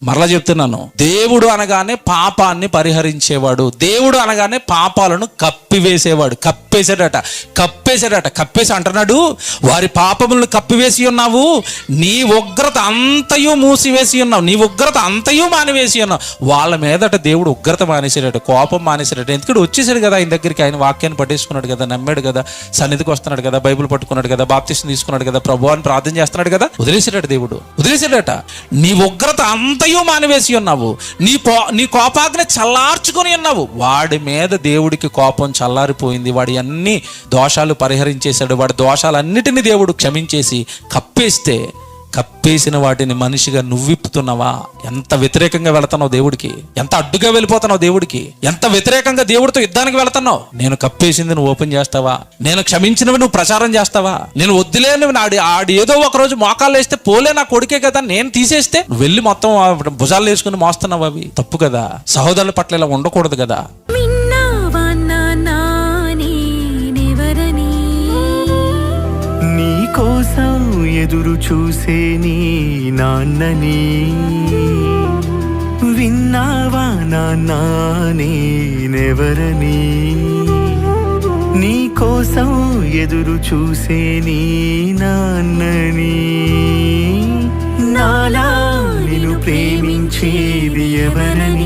మరలా చెప్తున్నాను, దేవుడు అనగానే పాపాన్ని పరిహరించేవాడు, దేవుడు అనగానే పాపాలను కప్పివేసేవాడు. కప్పేసి అంటున్నాడు, వారి పాపములను కప్పివేసి ఉన్నావు, నీ ఉగ్రత అంతయు మూసివేసి ఉన్నావు, నీ ఉగ్రత అంతయు మానివేసి ఉన్నావు. వాళ్ళ మీదట దేవుడు ఉగ్రత మానేసాడట, కోపం మానేసాడట. ఎందుకంటే వచ్చేసాడు కదా ఆయన దగ్గరికి, ఆయన వాక్యాన్ని పట్టేసుకున్నాడు కదా, నమ్మాడు కదా, సన్నిధికి వస్తున్నాడు కదా, బైబిల్ పట్టుకున్నాడు కదా, బాప్తిసం తీసుకున్నాడు కదా, ప్రభు అని ప్రార్థన చేస్తున్నాడు కదా, వదిలేసాడట దేవుడు, వదిలేసాడట. నీ ఉగ్రత అంతయు మానివేసి ఉన్నావు, నీ కోపాగ్ని చల్లార్చుకొని ఉన్నావు. వాడి మీద దేవుడికి కోపం చల్లారిపోయింది, వాడి అన్ని దోషాలు పరిహరించేశాడు, వాడి దోషాలన్నిటినీ దేవుడు క్షమించేసి కప్పేసిన వాటిని మనిషిగా నువ్విప్పుతున్నావా? ఎంత వ్యతిరేకంగా వెళుతున్నావు దేవుడికి, ఎంత అడ్డుగా వెళ్ళిపోతున్నావు దేవుడికి, ఎంత వ్యతిరేకంగా దేవుడితో యుద్ధానికి వెళుతున్నావు. నేను కప్పేసింది నువ్వు ఓపెన్ చేస్తావా? నేను క్షమించినవి నువ్వు ప్రచారం చేస్తావా? నేను వద్దులేని ఆడి ఏదో ఒక రోజు మోకాళ్ళు వేస్తే పోలే నా కొడుకే కదా నేను తీసేస్తే నువ్వు వెళ్ళి మొత్తం భుజాలు వేసుకుని మోస్తున్నావు. అవి తప్పు కదా, సహోదరుల పట్ల ఇలా ఉండకూడదు కదా. నీ కోసం ఎదురు చూసే నీ నాన్నని విన్నావా నాన్నా నేనెవరని? నీ కోసం ఎదురు చూసే నీ నాన్నని, నాలా నిన్ను ప్రేమించేది ఎవరని?